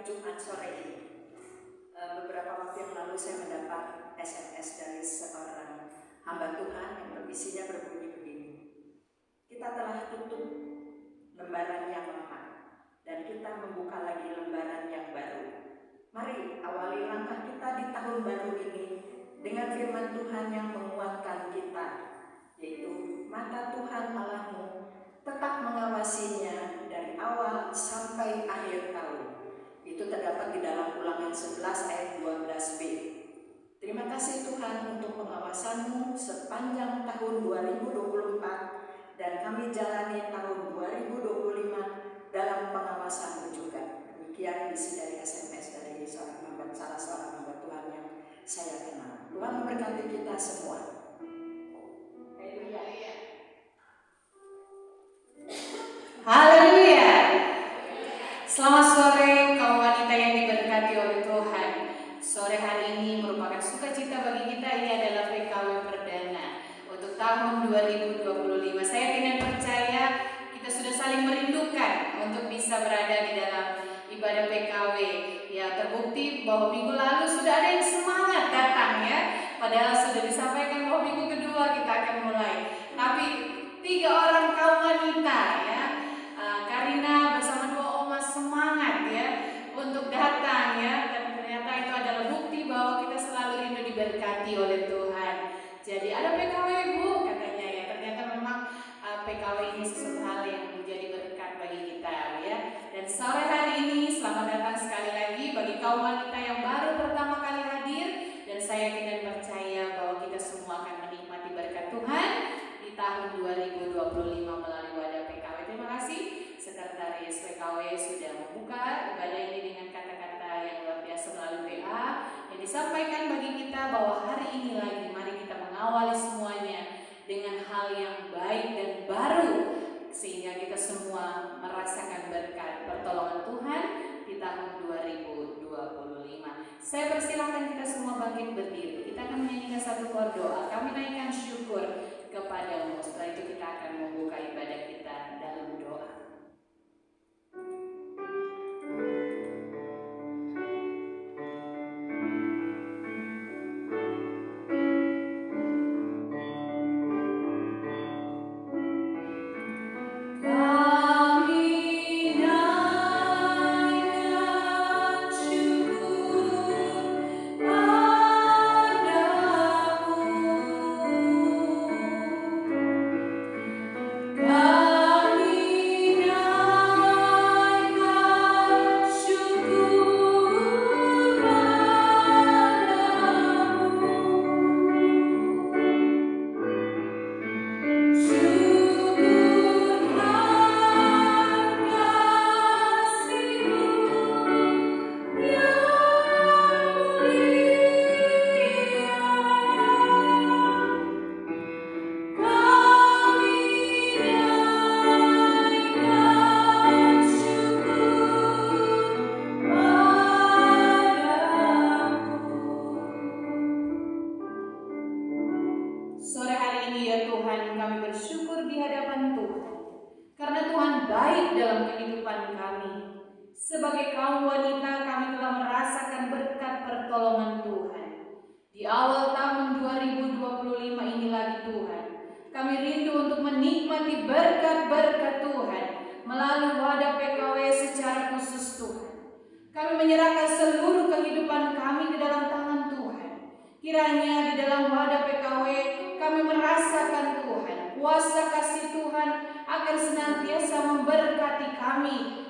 Jumat sore ini. Beberapa waktu yang lalu saya mendapat SMS dari seorang hamba Tuhan yang isinya berbunyi begini. Kita telah tutup lembaran yang lama dan kita membuka lagi lembaran yang baru. Mari awali langkah kita di tahun baru ini dengan firman Tuhan yang menguatkan kita, yaitu mata Tuhan Allahmu tetap mengawasinya dari awal sampai akhir tahun. Itu terdapat di dalam Ulangan 11 ayat 12b. Terima kasih Tuhan untuk pengawasan-Mu sepanjang tahun 2024 dan kami jalani tahun 2025 dalam pengawasan-Mu juga. Demikian isi dari SMS dari salah seorang hamba Tuhan yang saya kenal. Tuhan memberkati kita semua. Haleluya. Haleluya. Selamat sore kaum wanita yang diberkati oleh Tuhan. Sore hari ini merupakan sukacita bagi kita. Ini adalah PKW perdana untuk tahun 2025. Saya dengan percaya kita sudah saling merindukan untuk bisa berada di dalam ibadah PKW. Ya, terbukti bahwa minggu lalu sudah ada yang semangat datang ya. Padahal sudah disampaikan bahwa minggu kedua kita akan mulai. Tapi 3 orang kaum wanita ya, Karina bersama 2 oma semangat ya untuk datang ya, dan ternyata itu adalah bukti bahwa kita selalu rindu diberkati oleh Tuhan. Jadi ada PKW Bu katanya ya, ternyata memang PKW ini sesuatu hal yang menjadi berkat bagi kita ya. Dan sore hari ini selamat datang sekali lagi bagi kaum wanita yang baru pertama kali hadir, dan saya yakin percaya bahwa kita semua akan menikmati berkat Tuhan di tahun 2025 melalui wadah PKW. Terima kasih Sekretaris PKW sudah membuka ibadah ini dengan kata-kata yang luar biasa melalui WA yang disampaikan bagi kita bahwa hari ini lagi mari kita mengawali semuanya dengan hal yang baik dan baru sehingga kita semua merasakan berkat pertolongan Tuhan di tahun 2025. Saya persilahkan kita semua bangkit berdiri. Kita akan menyanyikan satu kor doa. Kami naikkan syukur kepadamu. Setelah itu kita akan membuka ibadah kita dalam doa.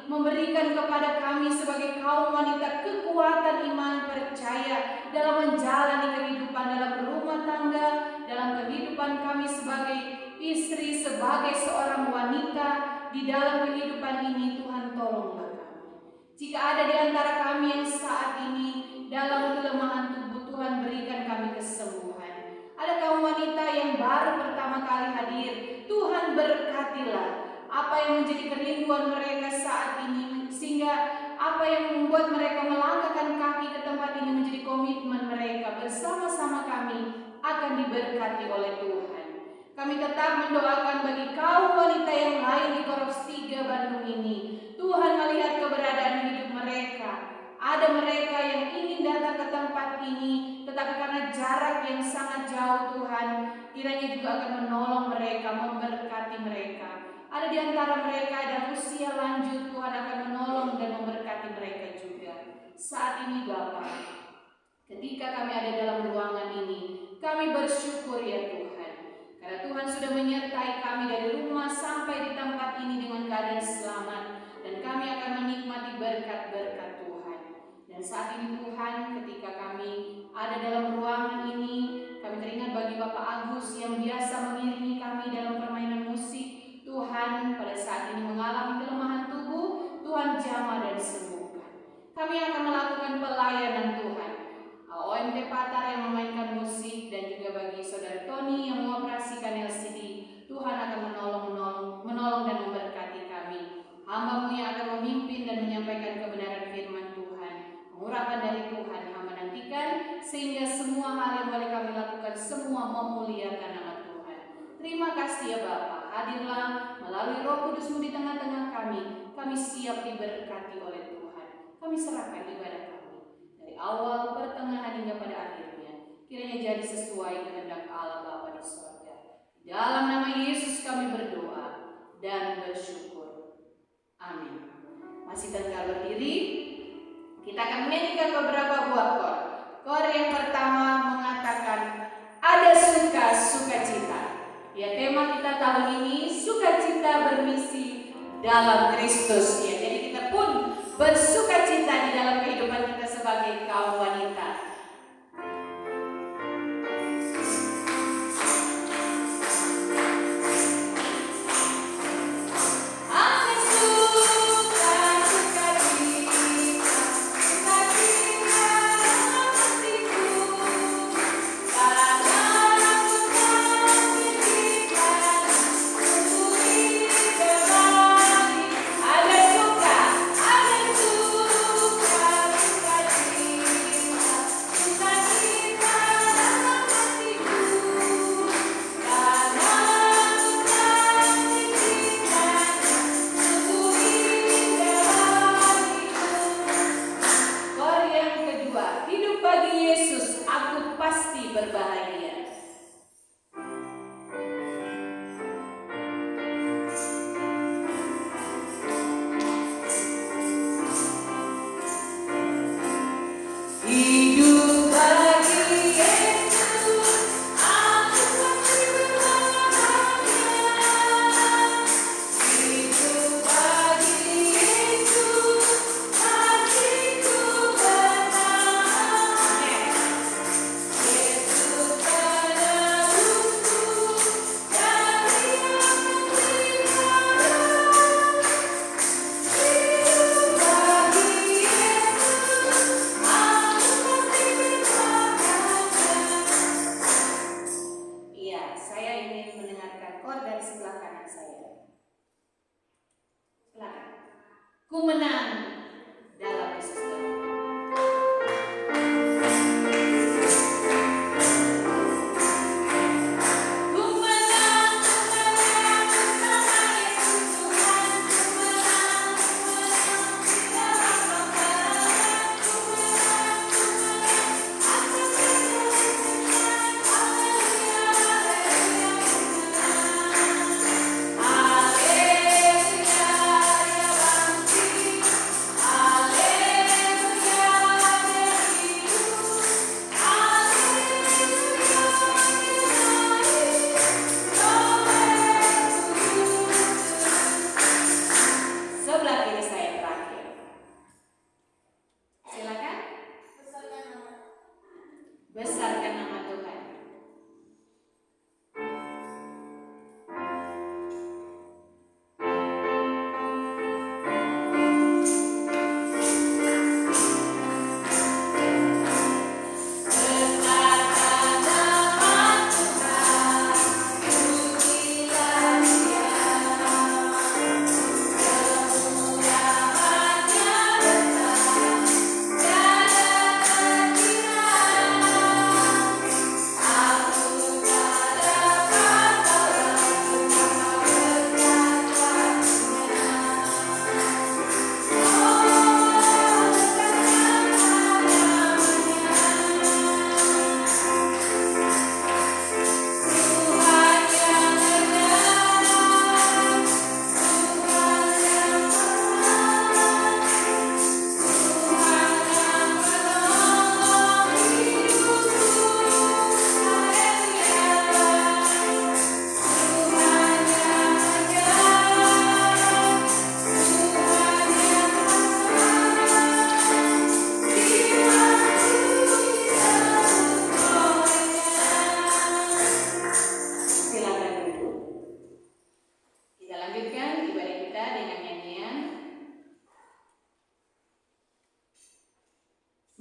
Memberikan kepada kami sebagai kaum wanita kekuatan iman percaya dalam menjalani kehidupan dalam rumah tangga, dalam kehidupan kami sebagai istri, sebagai seorang wanita di dalam kehidupan ini. Tuhan tolonglah kami. Jika ada di antara kami yang saat ini dalam kelemahan tubuh, Tuhan berikan kami kesembuhan. Ada kaum wanita yang baru pertama kali hadir, Tuhan berkatilah apa yang menjadi kerinduan mereka saat ini, sehingga apa yang membuat mereka melangkahkan kaki ke tempat ini menjadi komitmen mereka bersama-sama kami akan diberkati oleh Tuhan. Kami tetap mendoakan bagi kaum wanita yang lain di Korps 3 Bandung ini. Tuhan melihat keberadaan hidup mereka. Ada mereka yang ingin datang ke tempat ini, tetapi karena jarak yang sangat jauh Tuhan, kiranya juga akan menolong mereka, memberkati mereka. Ada di antara mereka yang usia lanjut, Tuhan akan menolong dan memberkati mereka juga. Saat ini Bapa, ketika kami ada dalam ruangan ini, kami bersyukur ya Tuhan, karena Tuhan sudah menyertai kami dari rumah sampai di tempat ini dengan keadaan selamat, dan kami akan menikmati berkat-berkat Tuhan. Dan saat ini Tuhan, ketika kami ada dalam ruangan ini, kami teringat bagi Bapak Agus yang biasa mengiringi kami dalam permainan musik. Tuhan, pada saat ini mengalami kelemahan tubuh, Tuhan jamah dan sembuhkan. Kami akan melakukan pelayanan Tuhan. OMT Patar yang memainkan musik, dan juga bagi Saudara Tony yang mengoperasikan LCD, Tuhan akan menolong dan memberkati kami. Hamba-Mu yang akan memimpin dan menyampaikan kebenaran firman Tuhan. Mengurapan dari Tuhan, hamba nantikan, sehingga semua hal yang boleh kami lakukan semua memuliakan nama Tuhan. Terima kasih ya Bapa. Hadirlah melalui Roh Kudus-Mu di tengah-tengah kami. Kami siap diberkati oleh Tuhan. Kami serahkan ibadah kami dari awal, pertengahan hingga pada akhirnya. Kiranya jadi sesuai kehendak Allah Bapa di surga. Dalam nama Yesus kami berdoa dan bersyukur. Amin. Masih tegak berdiri. Kita akan menyanyikan beberapa buah kor. Kor yang pertama mengatakan ada sukacita. Ya, tema kita tahun ini sukacita bermisi dalam Kristus. Ya, jadi kita pun bersukacita di dalam kehidupan kita sebagai kaum wanita. Ku menang dalam Yesus.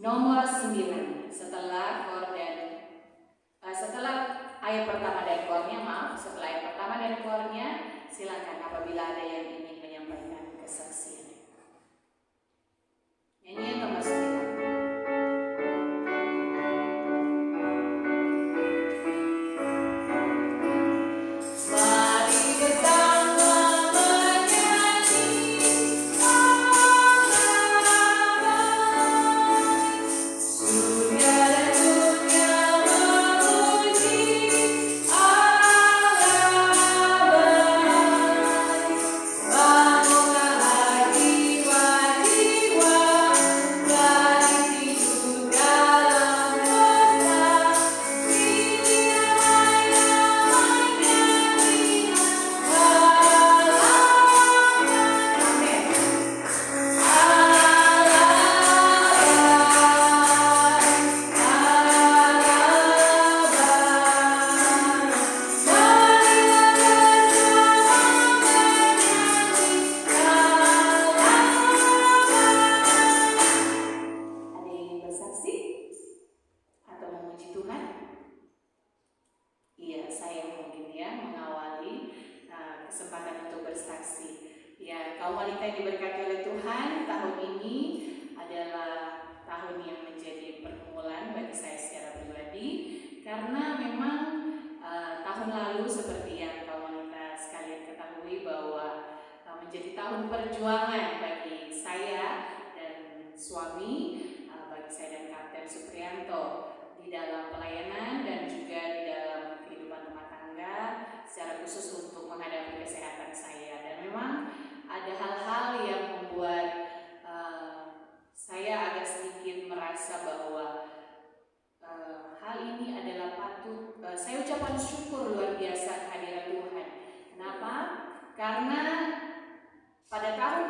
nomor 9. Setelah ayat pertama dan kornya, setelah ayat pertama dan kornya, silakan apabila ada yang ingin menyampaikan kesaksian. Nyanyian nomor 9. Saya ucapkan syukur luar biasa kehadiran Tuhan. Kenapa? Karena pada tahun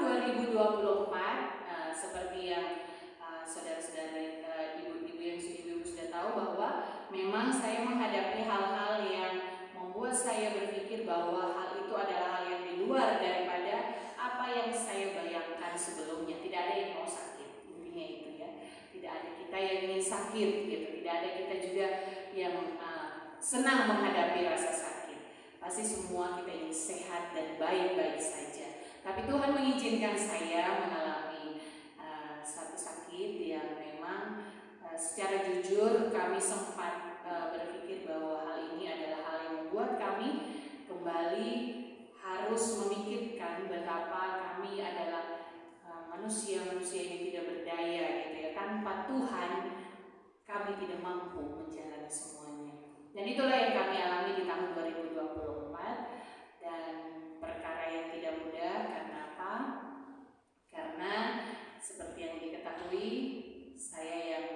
2024, seperti yang saudara-saudari, ibu-ibu yang sudah tahu bahwa memang saya menghadapi hal-hal yang membuat saya berpikir bahwa hal itu adalah hal yang di luar daripada apa yang saya bayangkan sebelumnya. Tidak ada yang mau sakit, intinya itu ya. Tidak ada kita yang ingin sakit, gitu. Tidak ada kita juga yang senang menghadapi rasa sakit. Pasti semua kita ingin sehat dan baik-baik saja. Tapi Tuhan mengizinkan saya mengalami satu sakit yang memang secara jujur kami sempat berpikir bahwa hal ini adalah hal yang membuat kami kembali harus memikirkan betapa kami adalah manusia-manusia yang tidak berdaya, gitu ya. Tanpa Tuhan kami tidak mampu menjalani semuanya. Dan itulah yang kami alami di tahun 2024, dan perkara yang tidak mudah. Karena apa? Karena seperti yang diketahui, saya yang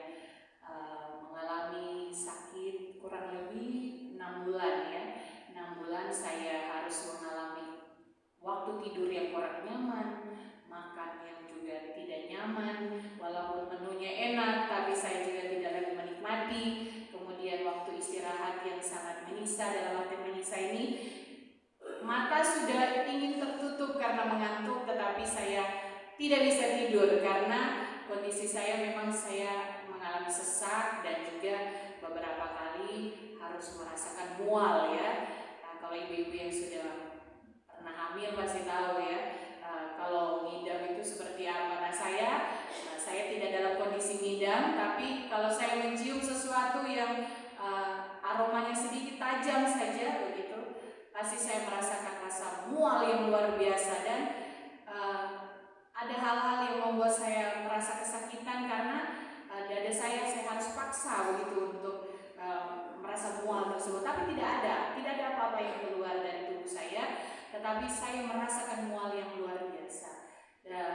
mengalami sakit kurang lebih 6 bulan ya. 6 bulan saya harus mengalami waktu tidur yang kurang nyaman, makan yang juga tidak nyaman, walaupun menunya enak tapi saya juga tidak lagi menikmati. Kemudian waktu istirahat yang sangat menyisa, dalam arti menyisa ini mata sudah ingin tertutup karena mengantuk, tetapi saya tidak bisa tidur karena kondisi saya memang saya mengalami sesak dan juga beberapa kali harus merasakan mual ya. Kalau ibu-ibu yang sudah pernah hamil pasti tahu ya, kalau ngidam itu seperti apa. Nah, saya tidak dalam kondisi ngidam, tapi kalau saya mencium sesuatu yang aromanya sedikit tajam saja begitu, pasti saya merasakan rasa mual yang luar biasa. Dan ada hal-hal yang membuat saya merasa kesakitan karena dada saya harus paksa begitu untuk merasa mual tersebut. Tapi tidak ada apa-apa yang keluar dari tubuh saya, tetapi saya merasakan mual yang luar biasa dan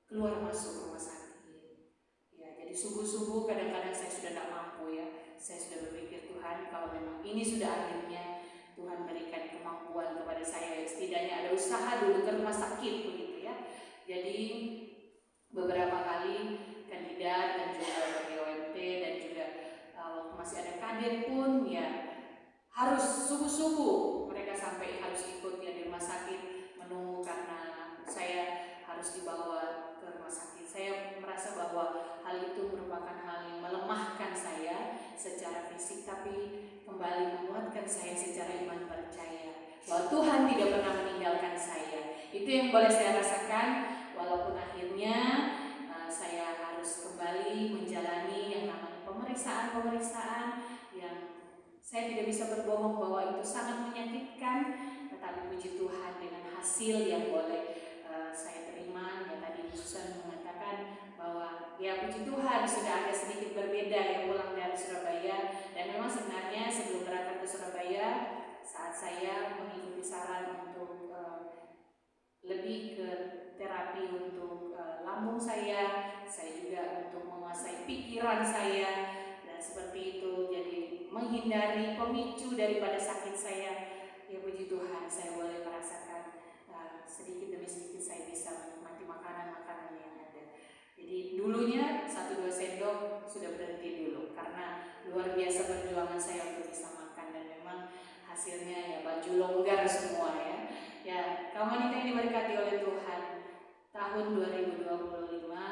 keluar masuk rumah sakit. Ya, jadi subuh-subuh kadang-kadang saya sudah tidak mampu ya. Saya sudah berpikir, Tuhan, kalau memang ini sudah akhirnya, Tuhan berikan kemampuan kepada saya, setidaknya ada usaha dulu ke rumah sakit begitu ya. Jadi beberapa kali kandidat dan juga bagi OMT dan juga waktu masih ada kadir pun ya harus subuh-subuh mereka sampai harus ikut ya di rumah sakit menunggu karena saya harus dibawa ke rumah sakit. Saya merasa bahwa hal itu merupakan Itu yang boleh saya rasakan, walaupun akhirnya saya harus kembali menjalani yang namanya pemeriksaan yang saya tidak bisa berbohong bahwa itu sangat menyakitkan, tetapi puji Tuhan dengan hasil yang boleh saya terima. Ya tadi Susan mengatakan bahwa ya puji Tuhan sudah agak sedikit berbeda yang pulang dari Surabaya, dan memang sebenarnya sebelum berangkat ke Surabaya saat saya mengikuti saran untuk lebih ke terapi untuk lambung saya juga untuk menguasai pikiran saya dan seperti itu, jadi menghindari pemicu daripada sakit saya. Ya puji Tuhan saya boleh merasakan sedikit demi sedikit saya bisa menikmati makanan-makanan yang ada. Jadi dulunya 1-2 sendok sudah berhenti dulu karena luar biasa perjuangan saya untuk bisa makan, dan memang hasilnya ya baju longgar semua ya. Ya, kaum wanita yang diberkati oleh Tuhan, tahun 2025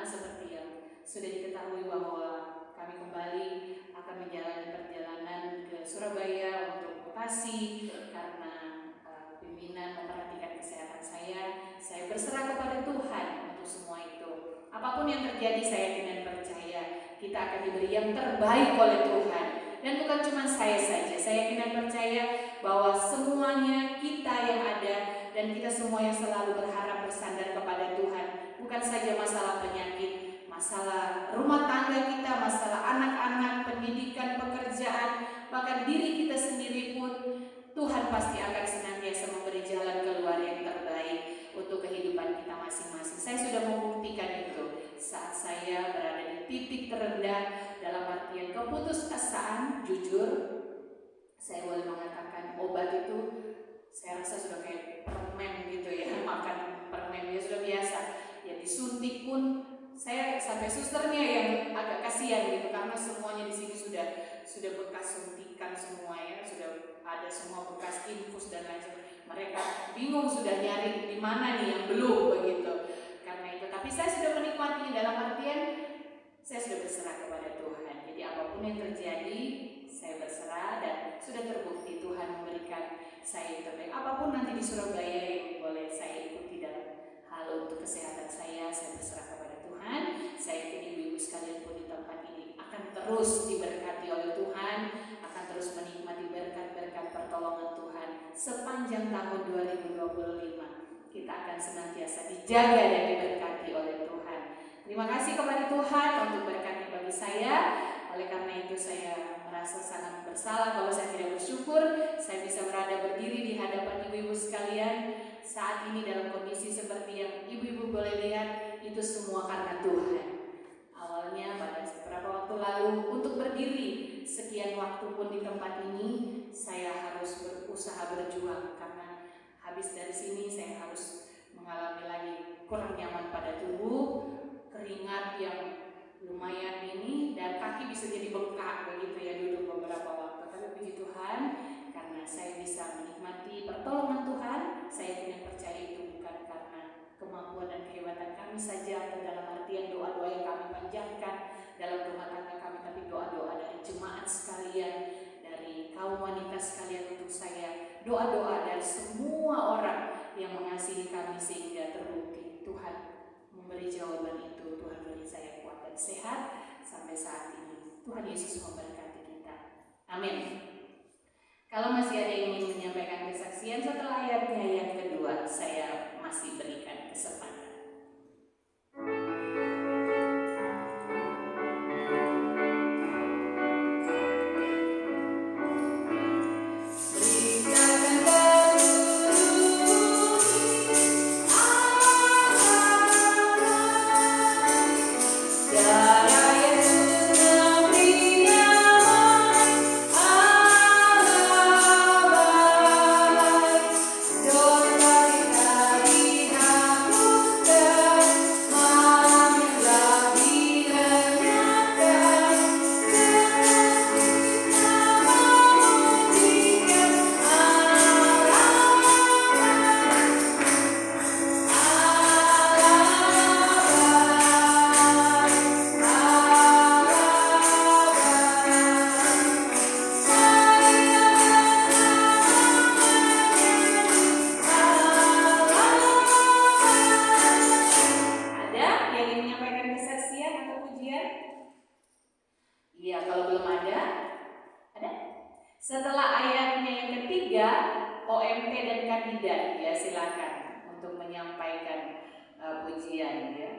seperti yang sudah diketahui bahwa kami kembali akan menjalani perjalanan ke Surabaya untuk mutasi karena pimpinan memperhatikan kesehatan saya berserah kepada Tuhan untuk semua itu. Apapun yang terjadi, saya yakin dan percaya kita akan diberi yang terbaik oleh Tuhan. Dan bukan cuma saya saja, saya yakin dan percaya bahwa semuanya kita yang ada dan kita semua yang selalu berharap bersandar kepada Tuhan. Bukan saja masalah penyakit, masalah rumah tangga kita, masalah anak-anak, pendidikan, pekerjaan, bahkan diri kita sendiri pun Tuhan pasti akan senantiasa memberi jalan keluar yang terbaik untuk kehidupan kita masing-masing. Saya sudah membuktikan itu saat saya berada di titik terendah dalam artian keputusasaan. Jujur, saya boleh mengatakan obat itu saya rasa sudah kayak permen gitu ya, makan permen ya sudah biasa. Ya disuntik pun saya sampai susternya yang agak kasihan gitu karena semuanya di sini sudah bekas suntikan semua ya, sudah ada semua bekas infus dan lain sebagainya. Mereka bingung sudah nyari di mana nih yang belum begitu. Karena itu, tapi saya sudah menikmatinya dalam artian saya sudah berserah kepada Tuhan. Jadi apapun yang terjadi, saya berserah dan sudah terbukti Tuhan memberikan saya yang terbaik. Apapun nanti di Surabaya yang boleh saya ikuti dalam hal untuk kesehatan saya berserah kepada Tuhan. Saya yakin ibu-ibu sekalian pun di tempat ini akan terus diberkati oleh Tuhan, akan terus menikmati berkat-berkat pertolongan Tuhan sepanjang tahun 2025. Kita akan senantiasa dijaga dan diberkati oleh Tuhan. Terima kasih kepada Tuhan untuk berkatnya bagi saya. Oleh karena itu saya merasa sangat bersalah kalau saya tidak bersyukur saya bisa berada berdiri di hadapan ibu-ibu sekalian saat ini dalam kondisi seperti yang ibu-ibu boleh lihat. Itu semua karena Tuhan. Awalnya pada beberapa waktu lalu untuk berdiri sekian waktu pun di tempat ini saya harus berusaha berjuang karena habis dari sini saya harus mengalami lagi kurang nyaman pada tubuh, keringat yang lumayan ini dan kaki bisa jadi bengkak begitu ya duduk beberapa waktu. Tapi puji Tuhan karena saya bisa menikmati pertolongan Tuhan, saya yakin percaya itu bukan karena kemampuan dan kehebatan kami saja atau dalam artian doa-doa yang kami panjatkan dalam rumah tangga kami, tapi doa-doa dari jemaat sekalian, dari kaum wanita sekalian untuk saya, doa-doa dari semua orang yang mengasihi kami sehingga terbukti Tuhan memberi jawaban itu. Tuhan beri saya kuat dan sehat sampai saat ini. Tuhan Yesus memberkati kita. Amin. Kalau masih ada yang ingin menyampaikan kesaksian setelah ayatnya yang kedua, saya masih berikan kesempatan. kandidat ya, silakan untuk menyampaikan pujian ya.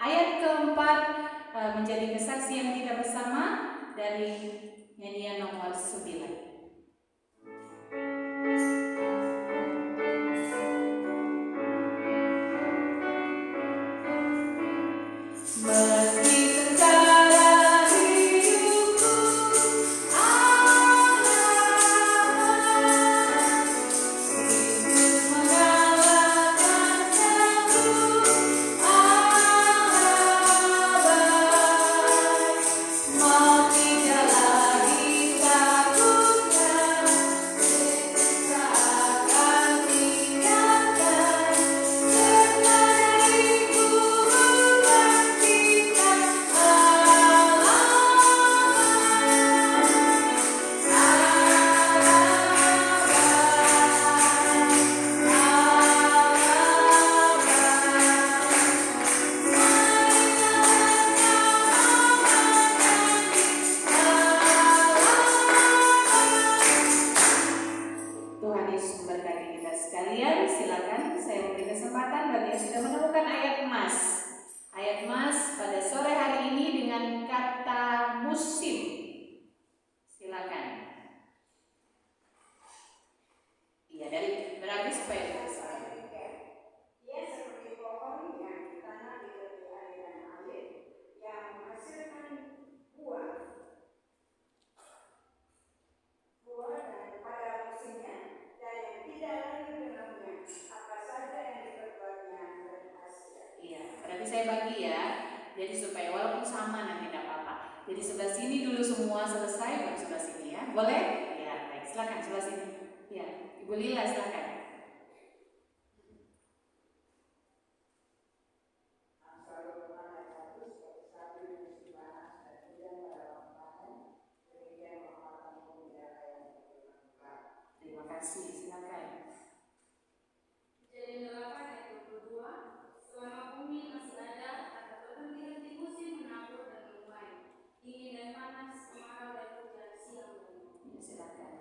Ayat keempat menjadi kesaksian kita bersama dari nyanyian nomor 9. Saya bagi ya, jadi supaya walaupun sama nanti tidak apa-apa. Jadi sebelah sini dulu semua selesai, baru sebelah sini ya, boleh? Ya, baik, silakan sebelah sini. Ya, Ibu Lila silakan. Terima kasih, silakan. Jadi 8:22. Selama bumi masih ada, atau berhenti-henti musim menabur dan menuai, dingin dan panas, kemarau dan hujan, siang dan malam. Ya, silakan.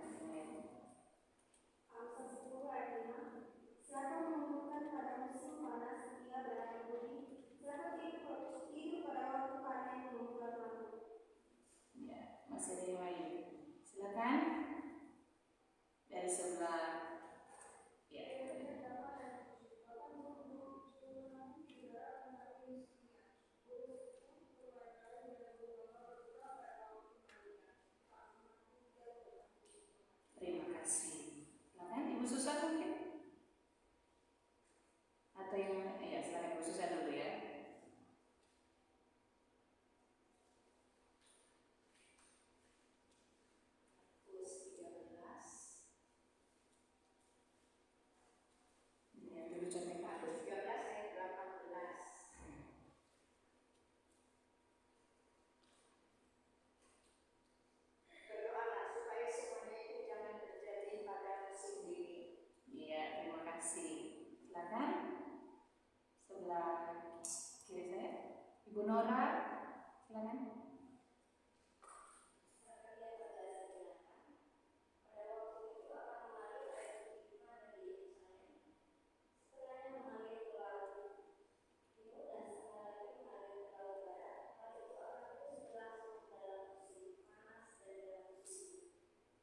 Amsal 10:5. Siapa mengumpulkan pada musim panas, ia berani budi. Siapa hidup pada waktu panen, membuat malu. Ya, masih ada yang lain. Silakan. Dari sebelah. Ya. Terima kasih. Silakan Ibu Susan mungkin. Atau yang ya silakan Ibu Susan dulu ya. Ibu Nora, silakan.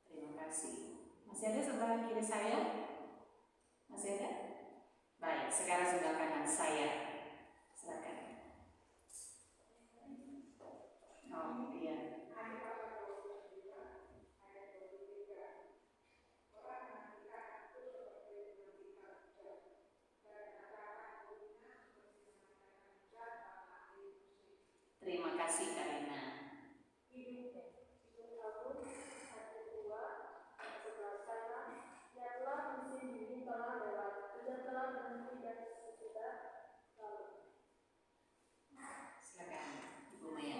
Terima kasih. Masih ada sebelah kiri saya? Masih ada? Baik, sekarang sebelah kanan saya. Silakan. Oh iya. Terima kasih Karina. Silakan Ibu Maya.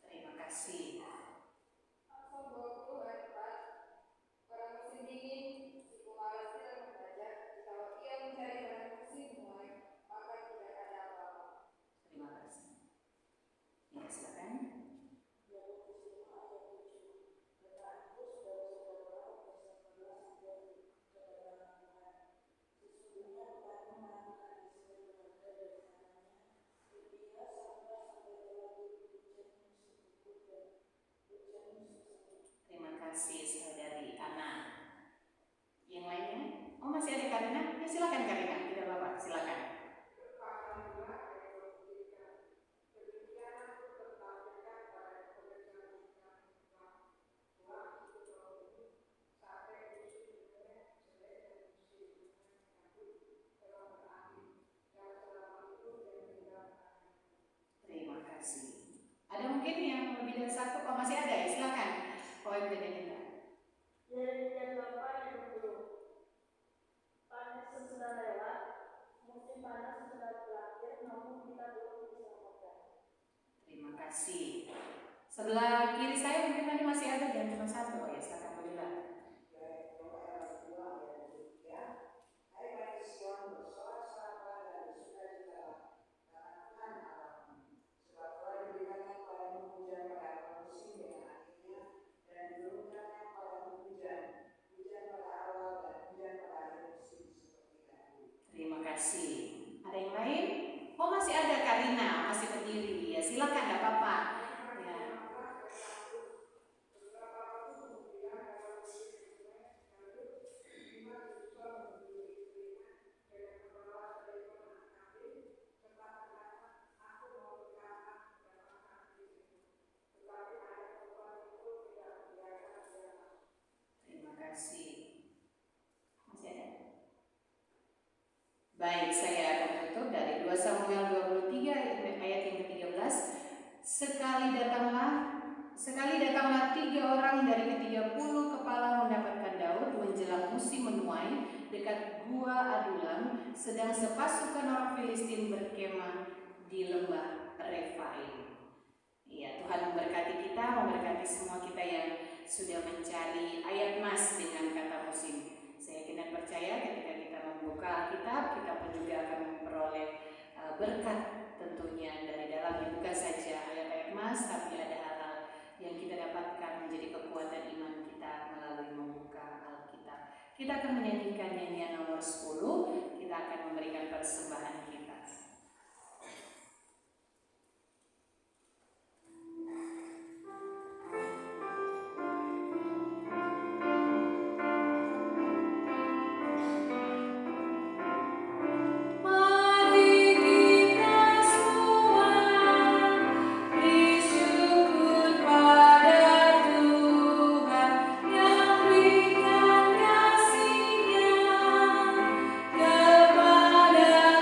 Terima kasih. Pada musim dingin, si pemalas kasih saudari Ana. Yang lainnya? Oh, masih ada Karina? Ya silakan Karina, tidak apa-apa, silakan. Terima kasih. Ada mungkin yang lebih dari satu? Oh, masih ada ya, silakan. Oh, yang beda kita. Yang Bapak yang dulu, panen sesudah lewat, musim panas sudah berakhir, namun kita belum diselamatkan. Terima kasih. Sebelah kiri saya mungkin tadi masih ada, jangan cuma satu. Oh ya, silakan Budila. Terima kasih. Ada yang lain? Oh, masih ada Karina, masih berdiri. Ya, silakan, nggak apa-apa. Ya. Terima kasih. Masih ada? Baik, saya akan tutup dari 2 Samuel 23 ayat yang ke-13. Sekali datanglah 3 orang dari ke-30 kepala mendapatkan Daud menjelang musim menuai dekat gua Adulam, sedang sepasukan orang Filistin berkemah di lembah Refaim. Ya, Tuhan memberkati kita, memberkati semua kita yang sudah mencari ayat mas dengan kata musim. Saya yakin dan percaya ketika kita membuka Alkitab, kita pun juga akan memperoleh berkat tentunya dari dalamnya, bukan saja ayat-ayat mas, tapi ada hal-hal yang kita dapatkan menjadi kekuatan iman kita melalui membuka Alkitab. Kita akan menyanyikan nyanyian nomor 10, kita akan memberikan persembahan kita. Kepada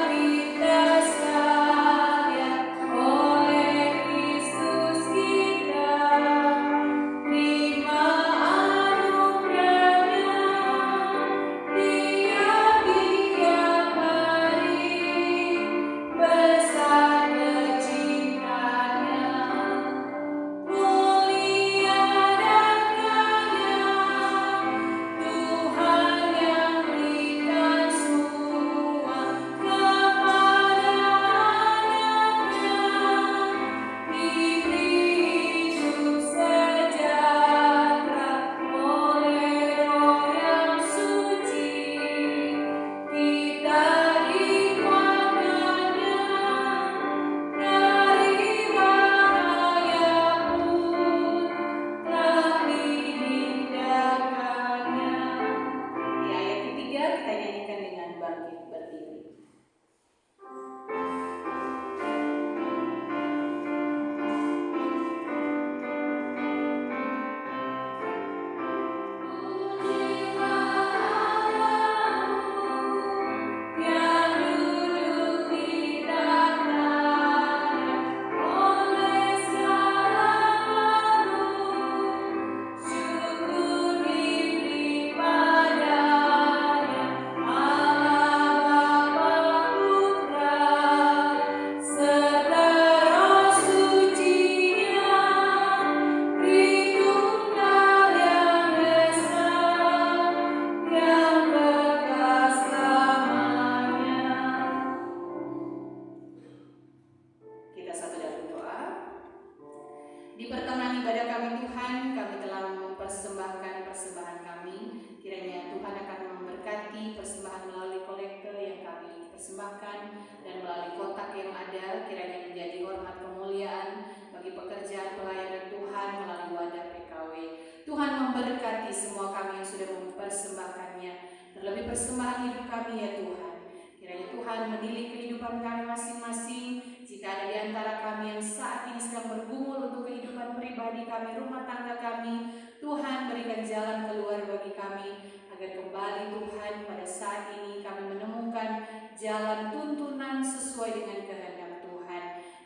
kembali persembahan hidup kami ya Tuhan. Kiranya Tuhan mendidik kehidupan kami masing-masing. Jika ada di antara kami yang saat ini sedang bergumul untuk kehidupan pribadi kami, rumah tangga kami, Tuhan berikan jalan keluar bagi kami, agar kembali Tuhan pada saat ini kami menemukan jalan tuntunan sesuai dengan kehendak Tuhan.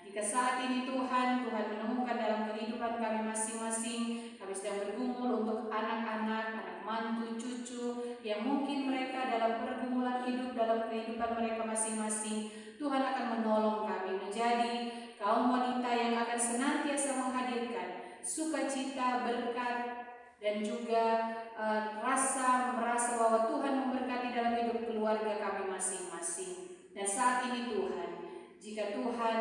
Jika saat ini Tuhan menemukan dalam kehidupan kami masing-masing, kami sedang bergumul untuk anak-anak, anak mantu, cucu, yang mungkin mereka dalam pergumulan hidup, dalam kehidupan mereka masing-masing, Tuhan akan menolong kami menjadi kaum wanita yang akan senantiasa menghadirkan sukacita, berkat, dan juga merasa bahwa Tuhan memberkati dalam hidup keluarga kami masing-masing. Dan saat ini Tuhan, jika Tuhan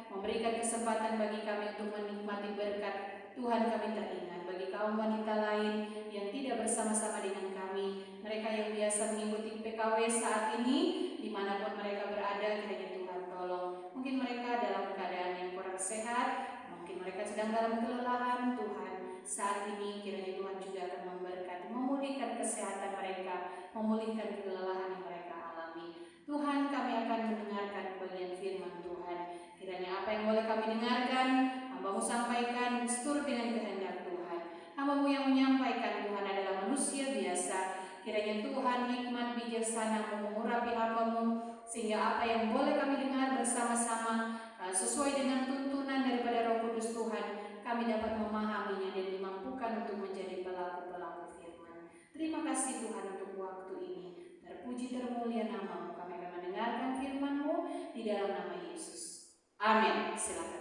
memberikan kesempatan bagi kami untuk menikmati berkat, Tuhan kami teringat bagi kaum wanita lain yang tidak bersama-sama dengan kami, mereka yang biasa mengikuti PKW saat ini, dimanapun mereka berada, kiranya Tuhan tolong. Mungkin mereka dalam keadaan yang kurang sehat, mungkin mereka sedang dalam kelelahan, Tuhan saat ini kiranya Tuhan juga akan memberkati, memulihkan kesehatan mereka, memulihkan kelelahan yang mereka alami. Tuhan, kami akan mendengarkan bagian firman Tuhan. Kiranya apa yang boleh kami dengarkan, Hamba-Mu sampaikan seturut dengan kehendak Tuhan. Hamba-Mu yang menyampaikan Tuhan adalah manusia biasa. Kiranya Tuhan hikmat bijaksana mengurapi hamba-Mu, sehingga apa yang boleh kami dengar bersama-sama sesuai dengan tuntunan daripada Roh Kudus Tuhan, kami dapat memahaminya dan dimampukan untuk menjadi pelaku-pelaku firman. Terima kasih Tuhan untuk waktu ini. Terpuji termulia nama-Mu. Kami akan mendengarkan firman-Mu di dalam nama Yesus. Amin. Silakan.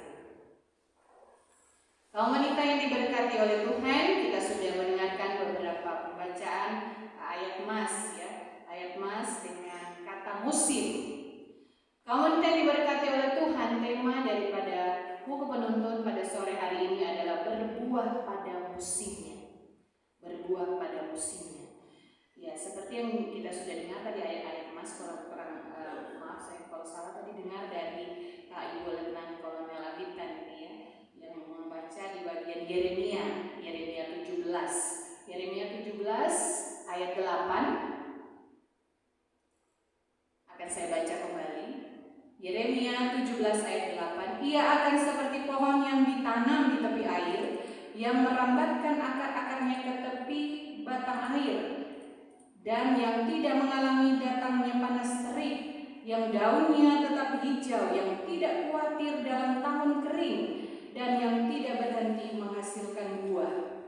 Kaum wanita yang diberkati oleh Tuhan, kita sudah mendengarkan beberapa pembacaan ayat mas ya. Ayat mas dengan kata musim. Kaum wanita yang diberkati oleh Tuhan, tema daripada buku penuntun pada sore hari ini adalah berbuah pada musimnya. Berbuah pada musimnya. Ya, seperti yang kita sudah dengar tadi ayat-ayat mas, maaf saya kalau salah tadi dengar dari Ibu Letnan Kolonel Abitan ini ya, yang membaca di bagian Yeremia 17. Yeremia 17 ayat 8 akan saya baca kembali. Yeremia 17 ayat 8. Ia akan seperti pohon yang ditanam di tepi air, yang merambatkan akar-akarnya ke tepi batang air, dan yang tidak mengalami datangnya panas terik, yang daunnya tetap hijau, yang tidak khawatir dalam tahun kering, dan yang tidak berhenti menghasilkan buah.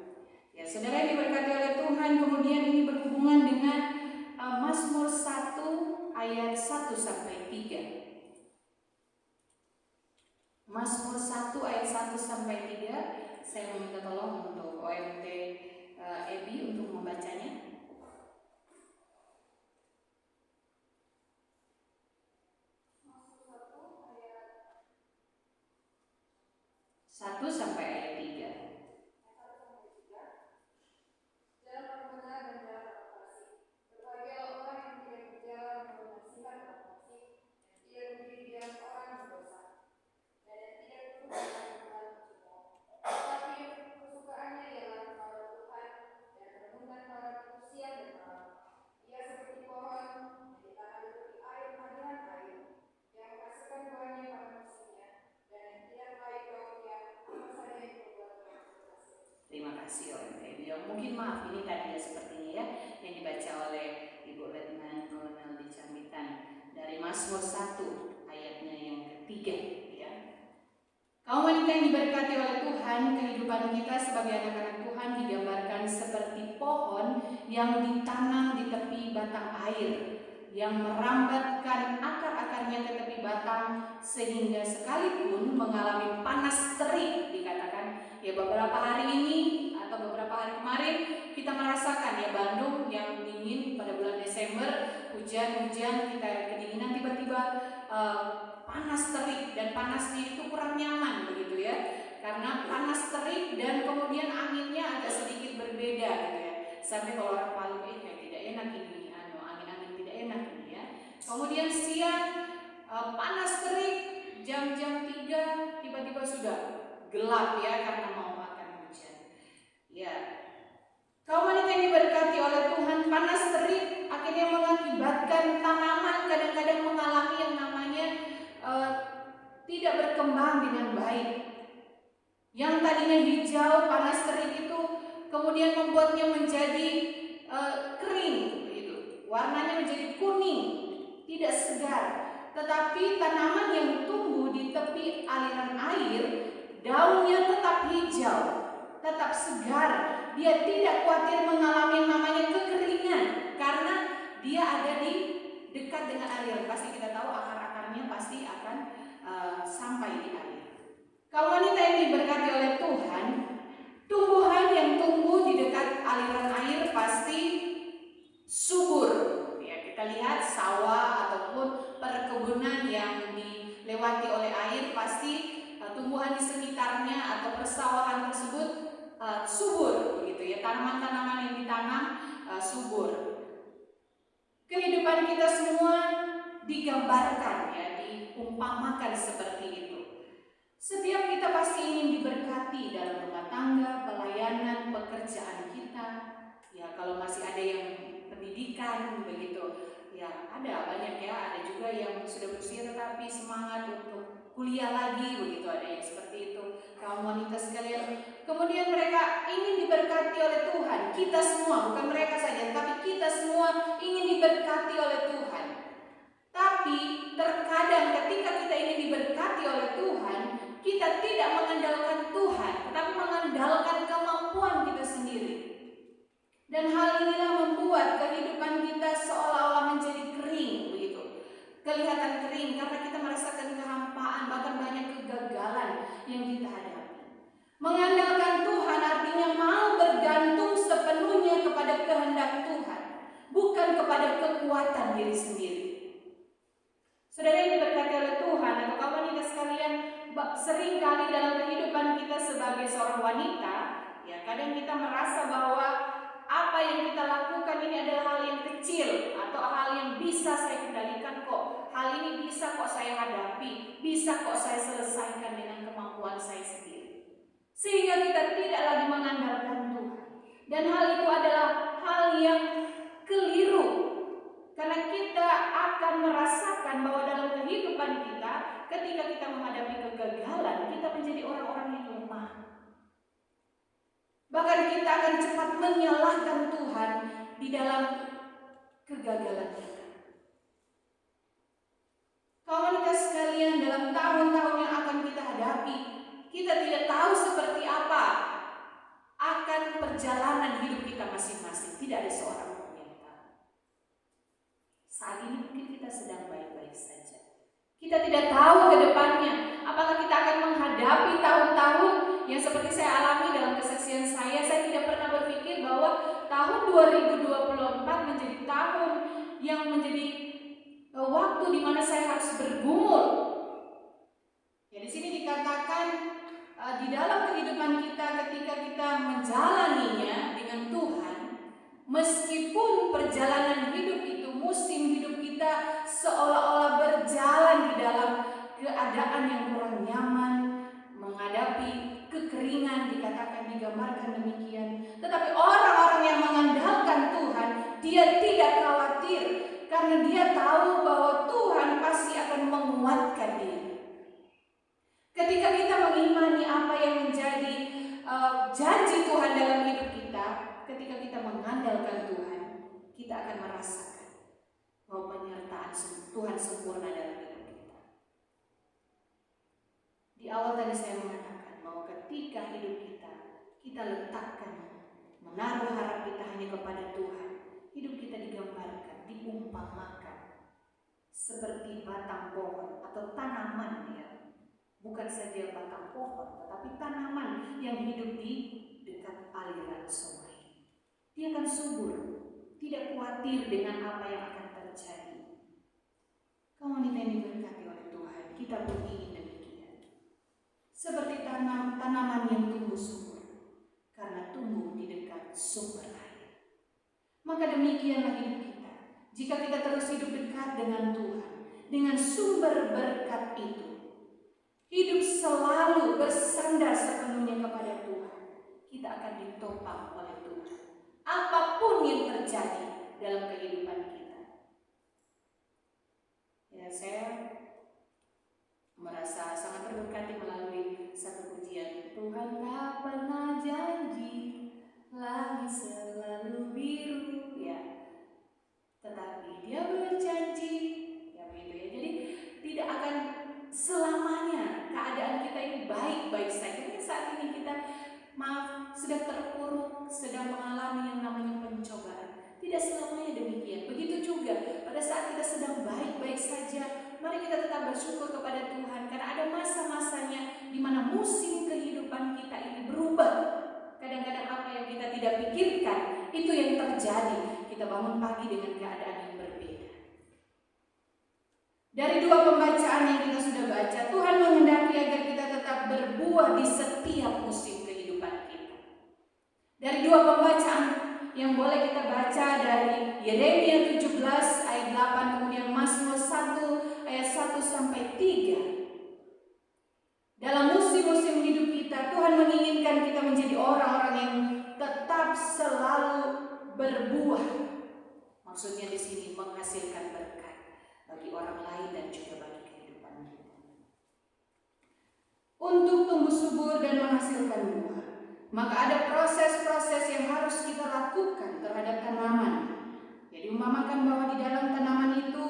Ya, saudara yang diberkati oleh Tuhan, kemudian ini berhubungan dengan Mazmur 1 ayat 1 sampai 3. Mazmur 1 ayat 1 sampai 3. Saya meminta tolong untuk OMT Ebi untuk membacanya. 1 sampai ayat 3. Jalan orang benar dan jalan orang fasik. Berbahagialah orang yang tidak berjalan menurut nasihat orang fasik, dan tidak berdiri di jalan orang berdosa, dan yang tidak duduk di jalan pencemooh. Tetapi yang kesukaannya ialah kepada Tuhan, dan renungan para itu siang dan malam. Ia seperti pohon yang ditanam di tepi air aliran air, yang menghasilkan buahnya pada musimnya, dan yang tidak baik daunnya, apa saja yang membuatnya berhasil. Terima kasih OMT Ebi. Mungkin maaf ini tadinya sepertinya ya, yang dibaca oleh Ibu Letnan Kolonel di Cambitan dari Mazmur 1 ayatnya yang ketiga ya. Kaum wanita yang diberkati oleh Tuhan, kehidupan kita sebagai anak-anak Tuhan digambarkan seperti pohon yang ditanam di tepi batang air, yang merambatkan akar-akarnya ke tepi batang, sehingga sekalipun mengalami panas terik, dikatakan ya beberapa hari ini atau beberapa hari kemarin kita merasakan ya Bandung yang dingin pada bulan Desember, hujan-hujan, kita kedinginan, tiba-tiba panas terik, dan panasnya itu kurang nyaman begitu ya, karena panas terik dan kemudian anginnya agak sedikit berbeda gitu ya, sampai kalau orang Palu kayak tidak enak ini, angin-angin tidak enak ini ya. Kemudian siang panas terik, jam-jam 3 tiba-tiba sudah gelap ya karena mau akan hujan. Ya, kaum wanita yang diberkati oleh Tuhan, panas terik akhirnya mengakibatkan tanaman kadang-kadang mengalami yang namanya tidak berkembang dengan baik. Yang tadinya hijau, panas, terik itu kemudian membuatnya menjadi kering, gitu. Warnanya menjadi kuning, tidak segar. Tetapi tanaman yang tumbuh di tepi aliran air, daunnya tetap hijau, tetap segar. Dia tidak khawatir mengalami yang namanya kekeringan karena dia ada di dekat dengan air. Pasti kita tahu akar-akarnya pasti akan sampai di air. Kaum wanita yang diberkati oleh Tuhan, tumbuhan yang tumbuh di dekat aliran air pasti subur. Ya, kita lihat sawah ataupun perkebunan yang dilewati oleh air, pasti tumbuhan di sekitarnya atau persawahan tersebut subur, begitu ya. Tanaman-tanaman yang ditanam subur. Kehidupan kita semua digambarkan, ya, diumpamakan seperti itu. Setiap kita pasti ingin diberkati dalam rumah tangga, pelayanan, pekerjaan kita. Ya, kalau masih ada yang pendidikan begitu, ya ada banyak, ya. Ada juga yang sudah berusia tetapi semangat untuk kuliah lagi, begitu, ada yang seperti itu. Kaum wanita sekalian, kemudian mereka ingin diberkati oleh Tuhan. Kita semua, bukan mereka saja, tapi kita semua ingin diberkati oleh Tuhan. Tapi terkadang ketika kita ingin diberkati oleh Tuhan, kita tidak mengandalkan Tuhan, tetapi mengandalkan kemampuan kita sendiri. Dan hal inilah membuat kehidupan kita seolah-olah menjadi kering, begitu. Kelihatan kering karena kita merasakan kehampaan, bahkan banyak kegagalan yang kita hadapi. Mengandalkan Tuhan artinya mau bergantung sepenuhnya kepada kehendak Tuhan, bukan kepada kekuatan diri sendiri. Saudara yang diberkati oleh Tuhan atau kawan wanita sekalian, sering kali dalam kehidupan kita sebagai seorang wanita, ya kadang kita merasa bahwa apa yang kita lakukan ini adalah hal yang kecil atau hal yang bisa saya kendalikan kok. Hal ini bisa kok saya hadapi, bisa kok saya selesaikan dengan kemampuan saya sendiri. Sehingga kita tidak lagi mengandalkan Tuhan. Dan hal itu adalah hal yang keliru. Karena kita akan merasakan bahwa dalam kehidupan kita, ketika kita menghadapi kegagalan, kita menjadi orang-orang yang lemah. Bahkan kita akan cepat menyalahkan Tuhan di dalam kegagalan kita. Kawan wanita sekalian, dalam tahun-tahun yang akan kita hadapi, kita tidak tahu seperti apa akan perjalanan hidup kita masing-masing. Tidak ada seorang pun yang tahu. Saat ini mungkin kita sedang baik-baik saja. Kita tidak tahu ke depannya apakah kita akan menghadapi tahun-tahun yang seperti saya alami dalam kesaksian saya. Saya tidak pernah berpikir bahwa tahun 2024 menjadi tahun yang menjadi waktu di mana saya harus bergumul. Ya, di sini dikatakan di dalam kehidupan kita ketika kita menjalaninya dengan Tuhan, meskipun perjalanan hidup itu, musim hidup kita seolah-olah berjalan di dalam keadaan yang kurang nyaman, menghadapi kekeringan, dikatakan, digambarkan demikian. Tetapi orang-orang yang mengandalkan Tuhan, dia tidak khawatir karena dia tahu bahwa Tuhan pasti akan menguatkan dia. Ketika kita mengimani apa yang menjadi janji Tuhan dalam hidup kita, ketika kita mengandalkan Tuhan, kita akan merasakan bahwa penyertaan Tuhan sempurna dalam hidup kita. Di awal tadi saya mengatakan bahwa ketika hidup kita letakkan, menaruh harap kita hanya kepada Tuhan, hidup kita digambarkan, diumpamakan seperti batang pohon atau tanaman, ya. Bukan saja batang pohon, tetapi tanaman yang hidup di dekat aliran sungai. Dia akan subur, tidak khawatir dengan apa yang akan terjadi. Kaum wanita yang diberkati oleh Tuhan, kita pun ingin demikian. Seperti tanaman yang tumbuh subur, karena tumbuh di dekat sumber air. Maka demikianlah hidup kita. Jika kita terus hidup dekat dengan Tuhan, dengan sumber berkat itu, hidup selalu bersandar sepenuhnya kepada Tuhan, kita akan ditopang oleh Tuhan. Apapun yang terjadi dalam kehidupan kita, selamanya keadaan kita ini baik-baik saja. Mungkin saat ini kita sedang terpuruk, sedang mengalami yang namanya pencobaan. Tidak selamanya demikian. Begitu juga pada saat kita sedang baik-baik saja, mari kita tetap bersyukur kepada Tuhan, karena ada masa-masanya di mana musim kehidupan kita ini berubah. Kadang-kadang apa yang kita tidak pikirkan itu yang terjadi. Kita bangun pagi dengan keadaan yang berbeda. Dari dua pembacaan yang kita sudah baca, Tuhan menghendaki agar kita tetap berbuah di setiap musim kehidupan kita. Dari dua pembacaan yang boleh kita baca dari Yeremia 17 ayat 8, kemudian Mazmur 1 ayat 1 sampai 3. Dalam musim-musim hidup kita, Tuhan menginginkan kita menjadi orang-orang yang tetap selalu berbuah. Maksudnya di sini menghasilkan berkat bagi orang lain dan juga bagi kehidupan kita. Untuk tumbuh subur dan menghasilkan buah, maka ada proses-proses yang harus kita lakukan terhadap tanaman. Jadi umpamakan bahwa di dalam tanaman itu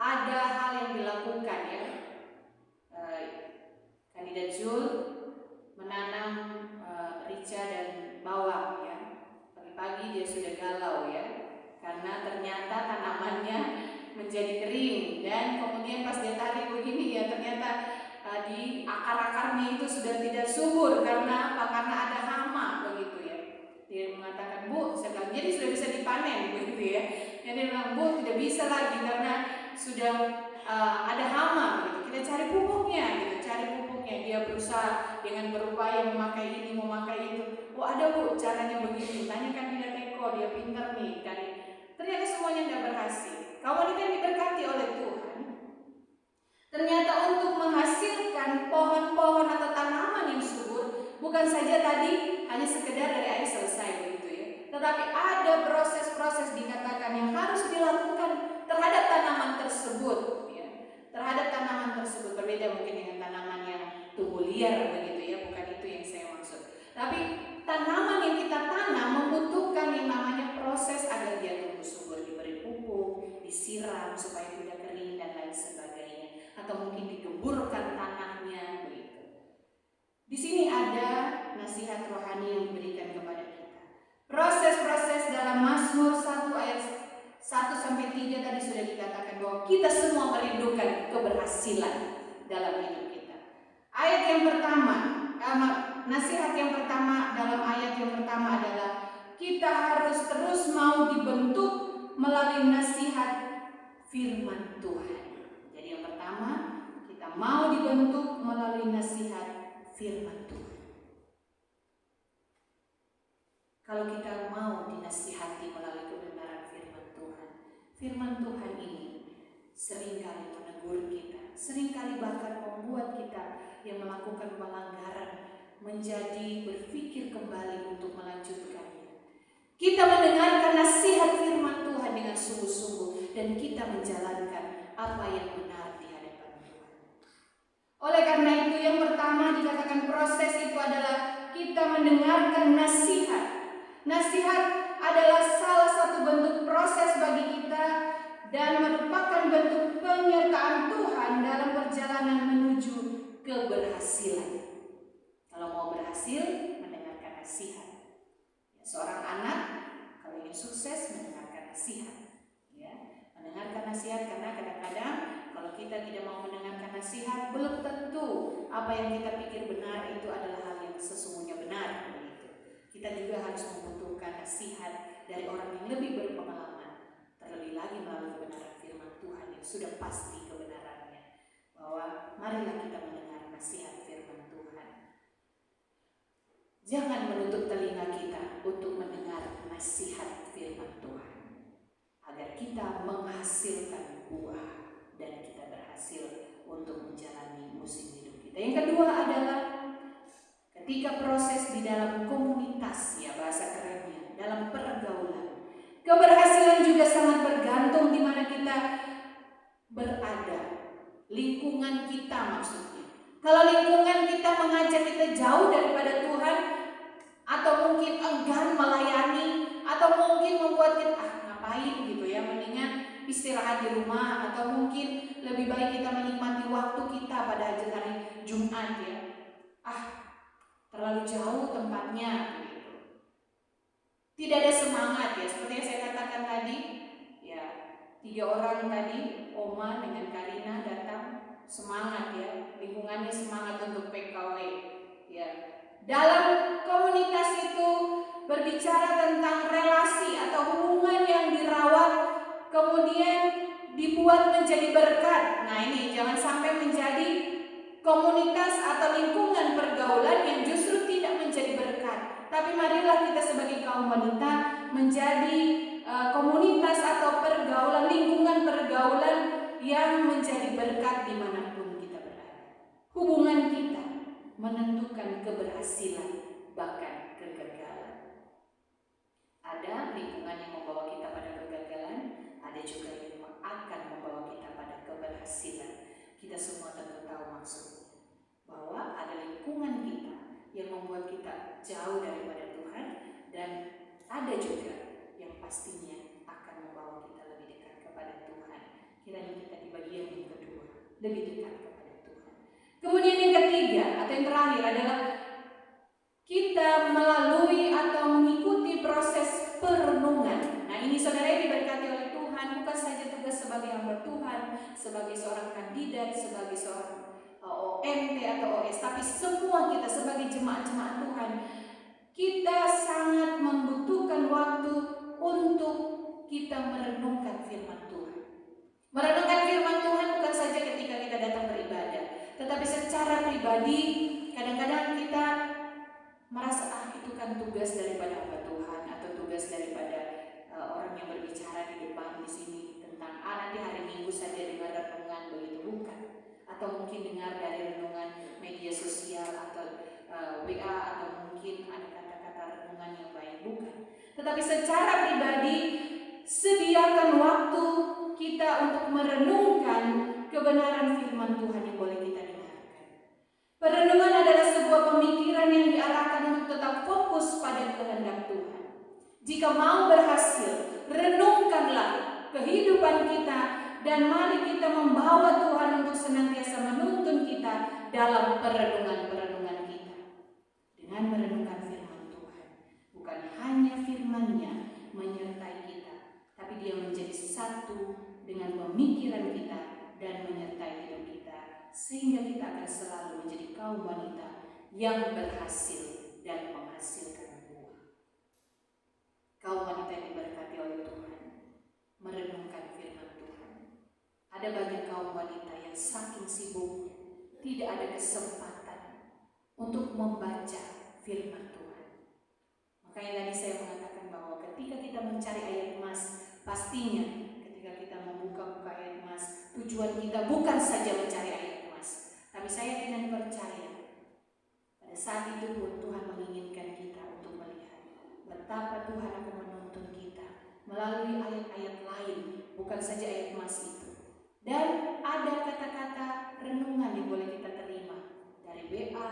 ada hal yang dilakukan, ya. Kandidat Jul menanam rica dan bawang, ya. Pagi-pagi dia sudah galau, ya, karena ternyata tanamannya menjadi kering, dan kemudian pas dia tarik begini, ya, ternyata di akar-akarnya itu sudah tidak subur. Karena apa? Karena ada hama, begitu, ya. Dia mengatakan, Bu, jadi sudah bisa dipanen, begitu, ya. Jadi dia bilang, Bu, tidak bisa lagi karena sudah ada hama, begitu. Kita cari pupuknya, gitu. Cari pupuknya. Dia berusaha dengan berupaya memakai ini, memakai itu. Oh, ada, Bu, caranya begini. Tanyakan Tidak Eko, dia pintar nih. Ternyata semuanya tidak berhasil. Kamu ini kan diberkati oleh Tuhan. Ternyata untuk menghasilkan pohon-pohon atau tanaman yang subur, bukan saja tadi hanya sekedar dari air selesai, begitu, ya. Tetapi ada proses-proses dikatakan yang harus dilakukan terhadap tanaman tersebut, ya. Terhadap tanaman tersebut berbeda mungkin dengan tanaman yang tumbuh liar, begitu, ya. Bukan itu yang saya maksud. Tapi tanaman yang kita tanam membutuhkan yang namanya proses agar dia tumbuh subur, diberi pupuk, disiram supaya tidak kering dan lain sebagainya, atau mungkin digeburkan tanahnya, begitu. Di sini ada nasihat rohani yang diberikan kepada kita. Proses-proses dalam Mazmur 1 ayat 1 sampai 3 tadi sudah dikatakan bahwa kita semua merindukan keberhasilan dalam hidup kita. Ayat yang pertama, nasihat yang pertama dalam ayat yang pertama adalah kita harus terus mau dibentuk melalui nasihat firman Tuhan. Jadi yang pertama, kita mau dibentuk melalui nasihat firman Tuhan. Kalau kita mau dinasihati melalui kebenaran firman Tuhan ini seringkali menegur kita, seringkali bahkan membuat kita yang melakukan pelanggaran menjadi berpikir kembali untuk melanjutkannya. Kita mendengarkan nasihat firman Tuhan dengan sungguh-sungguh dan kita menjalankan apa yang benar di hadapan Tuhan. Oleh karena itu yang pertama dikatakan proses itu adalah kita mendengarkan nasihat. Nasihat adalah salah satu bentuk proses bagi kita dan merupakan bentuk penyertaan Tuhan dalam perjalanan menuju keberhasilan. Kalau mau berhasil, mendengarkan nasihat. Ya, seorang anak kalau ingin sukses mendengarkan nasihat. Ya, mendengarkan nasihat karena kadang-kadang kalau kita tidak mau mendengarkan nasihat, belum tentu apa yang kita pikir benar itu adalah hal yang sesungguhnya benar. Kita juga harus membutuhkan nasihat dari orang yang lebih berpengalaman, terlebih lagi melalui kebenaran firman Tuhan yang sudah pasti kebenarannya. Bahwa marilah kita mendengar nasihat firman Tuhan. Jangan menutup telinga kita untuk mendengar nasihat firman Tuhan, agar kita menghasilkan buah dan kita berhasil untuk menjalani musim hidup kita. Yang kedua adalah ketika proses di dalam komunitas, ya bahasa kerennya, dalam pergaulan. Keberhasilan juga sangat bergantung di mana kita berada. Lingkungan kita maksudnya. Kalau lingkungan kita mengajak kita jauh daripada Tuhan, atau mungkin enggan melayani, atau mungkin membuat kita ngapain gitu ya, mendingan istirahat di rumah, atau mungkin lebih baik kita menikmati waktu kita pada hari Jumat ya. Terlalu jauh tempatnya begitu. Tidak ada semangat ya, seperti yang saya katakan tadi ya, 3 orang tadi, Oma dengan Karina datang semangat ya, lingkungannya semangat untuk PKW ya. Dalam komunitas itu berbicara tentang relasi atau hubungan yang dirawat kemudian dibuat menjadi berkat. Nah ini jangan sampai menjadi komunitas atau lingkungan pergaulan yang justru tidak menjadi berkat. Tapi marilah kita sebagai kaum wanita menjadi komunitas atau pergaulan, lingkungan pergaulan yang menjadi berkat dimanapun kita berada. Hubungan kita menentukan keberhasilan bahkan kegagalan. Ada lingkungan yang membawa kita pada kegagalan, ada juga yang akan membawa kita pada keberhasilan. Kita semua tentu tahu maksudnya, bahwa ada lingkungan kita yang membuat kita jauh daripada Tuhan, dan ada juga yang pastinya akan membawa kita lebih dekat kepada Tuhan. Kiranya kita di bagian yang kedua, lebih dekat kepada Tuhan. Kemudian yang ketiga atau yang terakhir adalah kita melalui atau mengikuti proses perenungan. Nah ini saudara yang diberkati oleh Tuhan, bukan saja tugas sebagai hamba Tuhan, sebagai seorang kandidat, sebagai seorang OMT atau OS, tapi semua kita sebagai jemaat-jemaat Tuhan, kita sangat membutuhkan waktu untuk kita merenungkan firman Tuhan. Merenungkan firman Tuhan bukan saja ketika kita datang beribadah, tetapi secara pribadi kadang-kadang kita merasa itu kan tugas daripada hamba Tuhan atau tugas daripada orang yang berbicara di depan di sini tentang nanti hari Minggu saja dengar renungan, begitu bukan? Atau mungkin dengar dari renungan media sosial atau WA, atau mungkin ada kata-kata renungan yang baik, bukan? Tetapi secara pribadi sediakan waktu kita untuk merenungkan kebenaran firman Tuhan yang boleh kita dengarkan. Perenungan adalah sebuah pemikiran yang diarahkan untuk tetap fokus pada kehendak Tuhan. Jika mau berhasil, renungkanlah kehidupan kita dan mari kita membawa Tuhan untuk senantiasa menuntun kita dalam perenungan-perenungan kita. Dengan merenungkan firman Tuhan, bukan hanya firman-Nya menyertai kita, tapi dia menjadi satu dengan pemikiran kita dan menyertai hidup kita, sehingga kita akan selalu menjadi kaum wanita yang berhasil dan menghasilkan buah. Kaum wanita yang diberkati oleh Tuhan, merenungkan firman Tuhan. Ada banyak kaum wanita yang saking sibuknya tidak ada kesempatan untuk membaca firman Tuhan. Makanya tadi saya mengatakan bahwa ketika kita mencari ayat emas, pastinya ketika kita membuka ayat emas, tujuan kita bukan saja mencari ayat emas, tapi saya dengan percaya pada saat itu pun Tuhan menginginkan kita untuk melihat betapa Tuhan akan menuntun kita melalui ayat-ayat lain, bukan saja ayat emas itu. Dan ada kata-kata renungan yang boleh kita terima dari WA,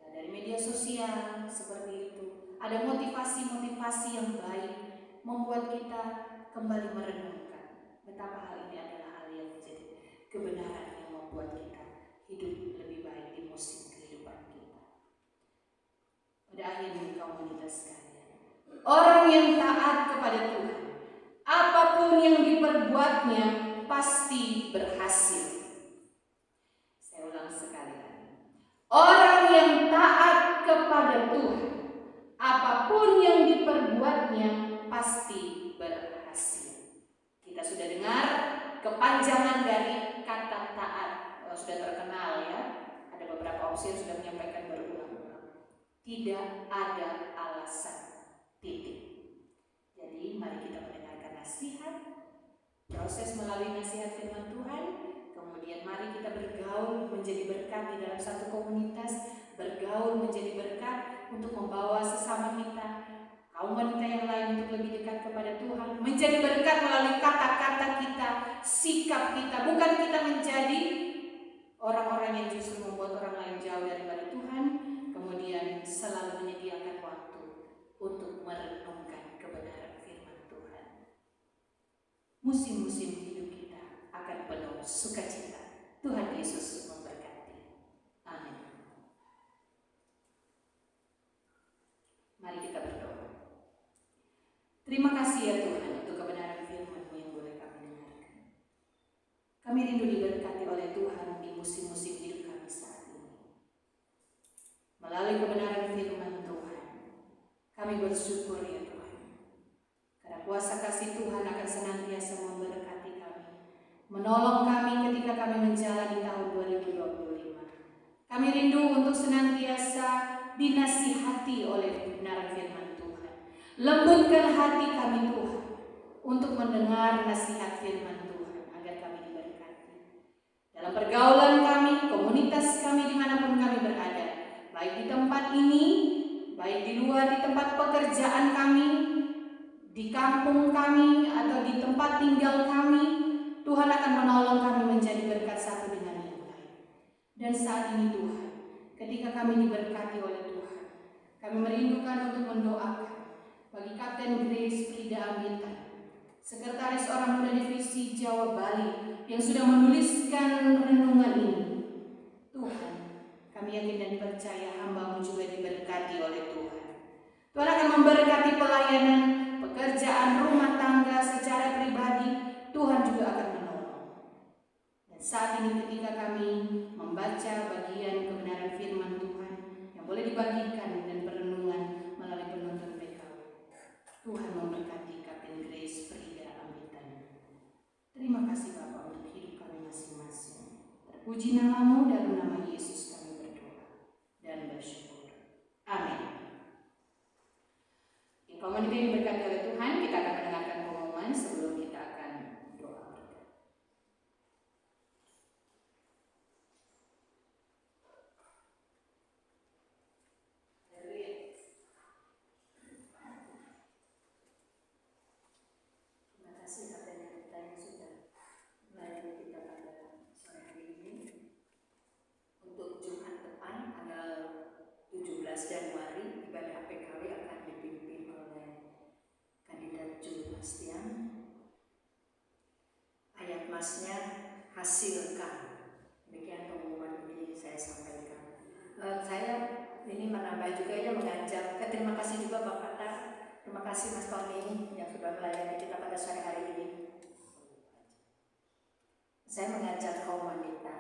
dari media sosial seperti itu. Ada motivasi-motivasi yang baik membuat kita kembali merenungkan betapa hal ini adalah hal yang menjadi kebenaran yang membuat kita hidup lebih baik di musim kehidupan kita. Pada akhirnya kaum wanita sekalian, orang yang taat kepada Tuhan, apapun yang diperbuatnya pasti berhasil. Saya ulang sekali lagi. Orang yang taat kepada Tuhan, apapun yang diperbuatnya pasti berhasil. Kita sudah dengar kepanjangan dari kata taat, sudah terkenal ya. Ada beberapa opsi yang sudah menyampaikan berulang-ulang. Tidak ada alasan, titik. Jadi mari kita mendengarkan nasihat, proses melalui nasihat firman Tuhan, kemudian mari kita bergaul menjadi berkat di dalam satu komunitas, bergaul menjadi berkat untuk membawa sesama kita, kaum wanita yang lain untuk lebih dekat kepada Tuhan, menjadi berkat melalui kata-kata kita, sikap kita, bukan kita menjadi orang-orang yang justru membuat orang lain jauh daripada Tuhan, kemudian selalu menyediakan waktu untuk merenungkan kebenaran firman Tuhan. musim-musim hidup kita akan penuh sukacita. Tuhan Yesus memberkati. Amin. Mari kita berdoa. Terima kasih ya Tuhan untuk kebenaran firman-Mu yang boleh kami dengarkan. Kami rindu diberkati oleh Tuhan di musim-musim hidup kami saat ini. Melalui kebenaran firman Tuhan, kami bersyukur ya Tuhan. Karena kuasa kasih Tuhan akan senantiasa memberkati kami, menolong kami ketika kami menjalani tahun 2025. Kami rindu untuk senantiasa dinasihati oleh kebenaran firman Tuhan. Lembutkan hati kami Tuhan untuk mendengar nasihat firman Tuhan agar kami diberkati. Dalam pergaulan kami, komunitas kami dimanapun kami berada, baik di tempat ini, baik di luar di tempat pekerjaan kami, di kampung kami, atau di tempat tinggal kami, Tuhan akan menolong kami menjadi berkat satu dengan yang lain. Dan saat ini Tuhan, ketika kami diberkati oleh Tuhan, kami merindukan untuk mendoakan bagi Kapten Grace Frida Amita, Sekretaris Orang Muda Divisi Jawa Bali, yang sudah menuliskan renungan ini. Tuhan, kami yakin dan percaya hamba-Mu juga diberkati oleh Tuhan. Tuhan akan memberkati pelayanan, pekerjaan rumah tangga secara pribadi. Tuhan juga akan menolong. Dan saat ini ketika kami membaca bagian kebenaran firman Tuhan yang boleh dibagikan dan perenungan melalui penuntun PKW, Tuhan memberkati Kapten Grace Frida Amita. Terima kasih Bapa untuk hidup kami masing-masing. Terpuji nama-Mu, dalam nama Yesus kami berdoa dan bersyukur. Amin. Komunitas yang diberkati oleh Tuhan, kita akan mendengarkan pengumuman sebelum kita akan doa berkat. Terima kasih Kapten Amita yang sudah melayani kita pada sore hari ini. Untuk Jumat depan tanggal 17 Januari, ibadah PKW akan dipimpin oleh kandidat Jul Bastian. Ayat masnya hasilkan. Demikian pengumuman ini saya sampaikan. Saya ini menambah juga ya, mengajak. Terima kasih juga Bapak Tar. Terima kasih Mas Tony yang sudah melayani kita pada sore hari ini. Saya mengajak kaum wanita,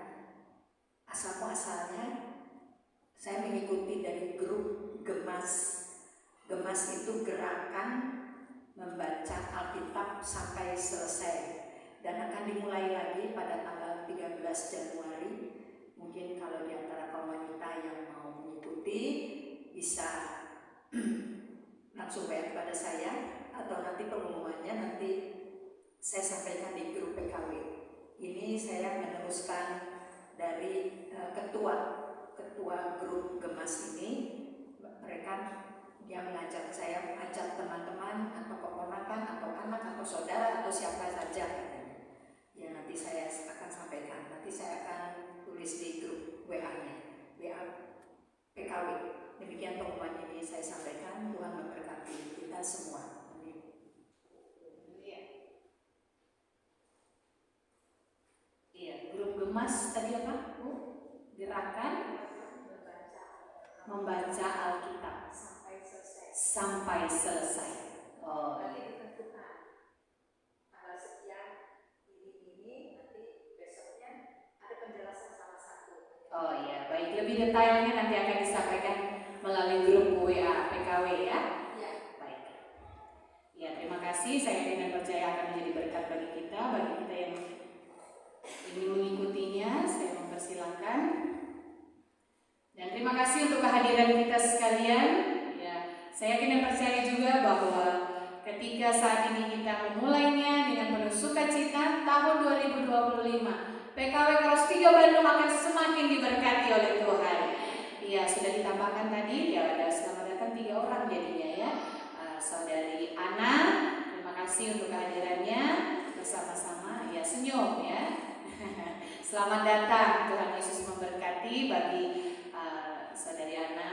asal muasalnya saya mengikuti dari grup Gemas. Gemas itu gerakan membaca Alkitab sampai selesai dan akan dimulai lagi pada tanggal 13 Januari. Mungkin kalau di antara kaum wanita yang mau mengikuti bisa langsung WA kepada saya, atau nanti pengumumannya nanti saya sampaikan di grup PKW. Ini saya meneruskan dari ketua grup Gemas ini. Mereka dia mengajak saya, ajak teman-teman atau keponakan atau anak atau saudara atau siapa saja. Ya nanti saya akan sampaikan. Nanti saya akan tulis di grup WA-nya, WA PKW. Demikian pengumuman ini saya sampaikan. Tuhan memberkati kita semua. Amin. Iya, grup Gemas tadi apa? Gerakan membaca Alkitab sampai selesai. Oh, Nanti ditentukan tanggal sekian ini nanti besoknya ada penjelasan salah satu. oh iya, baik, lebih detailnya nanti akan disampaikan melalui grup WA PKW ya. Ya. Baik. Ya, terima kasih. Saya dengan percaya akan menjadi berkat bagi kita yang ingin mengikutinya. Saya mempersilahkan. Dan terima kasih untuk kehadiran kita sekalian. Ya, saya yakin dan percaya juga bahwa ketika saat ini kita memulainya dengan penuh sukacita, tahun 2025 PKW Cross 3 Bandung akan semakin diberkati oleh Tuhan. Ya, sudah ditambahkan tadi, ya ada selamat datang 3 orang jadinya ya. Saudari Ana, terima kasih untuk kehadirannya bersama-sama. Ya, senyum ya. Selamat datang, Tuhan Yesus memberkati bagi Saudari Ana.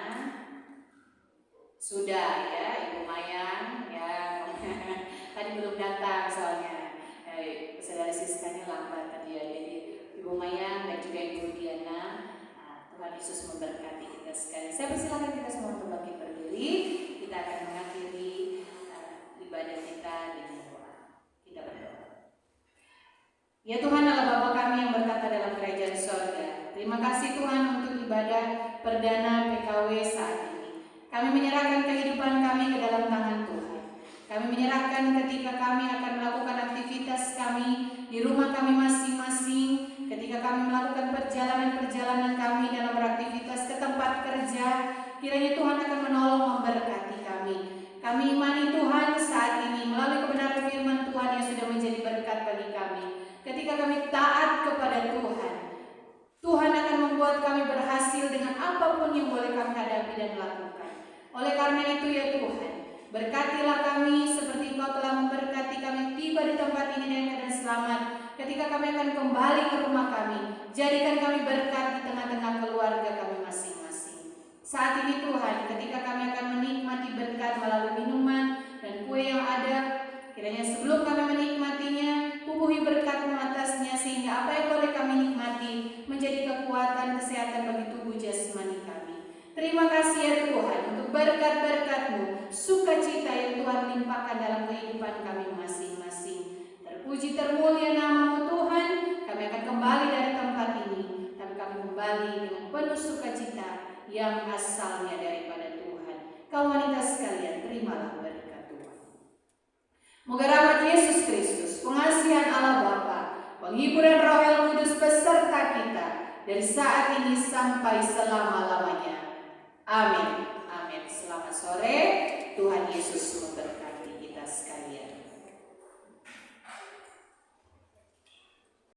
Sudah ya, Ibu Mayang ya. Tadi belum datang soalnya. Baik, saudara Siskanya lambat tadi ya. Jadi Ibu Maya dan juga Ibu Diana, Tuhan Yesus memberkati kita sekalian. Saya persilakan kita semua untuk bangkit berdiri. Kita akan mengakhiri ibadah kita dengan doa. Kita berdoa. Ya Tuhan Allah Bapa kami yang berkata dalam kerajaan sorga, terima kasih Tuhan untuk ibadah perdana PKW saat ini. Kami menyerahkan kehidupan kami ke dalam tangan Tuhan. Kami menyerahkan ketika kami akan melakukan aktivitas kami di rumah kami masing-masing, ketika kami melakukan perjalanan-perjalanan kami dalam beraktivitas ke tempat kerja, kiranya Tuhan akan menolong memberkati kami. Kami imani Tuhan saat ini melalui kebenaran firman Tuhan yang sudah menjadi berkat bagi kami. Ketika kami taat kepada Tuhan, Tuhan akan membuat kami berhasil dengan apapun yang boleh kami hadapi dan lakukan. Oleh karena itu ya Tuhan, berkatilah kami seperti Engkau telah memberkati kami tiba di tempat ini dengan keadaan selamat. Ketika kami akan kembali ke rumah kami, jadikan kami berkat di tengah-tengah keluarga kami masing-masing. Saat ini Tuhan, ketika kami akan menikmati berkat melalui minuman dan kue yang ada, kiranya sebelum kami menikmatinya, bubuhi berkat-Mu atasnya sehingga apa yang boleh kami nikmati menjadi kekuatan kesehatan bagi tubuh jasmani kami. Terima kasih ya Tuhan untuk berkat-berkat-Mu, sukacita yang Tuhan limpahkan dalam kehidupan kami masing-masing. Terpuji termulia nama-Mu Tuhan, kami akan kembali dari tempat ini, tapi kami kembali dengan penuh sukacita yang asalnya daripada Tuhan. Kaum wanita sekalian, terimalah berkat Tuhan. Moga rahmat Yesus Kristus, pengasihan Allah Bapa, penghiburan Roh El Kudus beserta kita dari saat ini sampai selama-lamanya. Amin. Amin. Selamat sore. Tuhan Yesus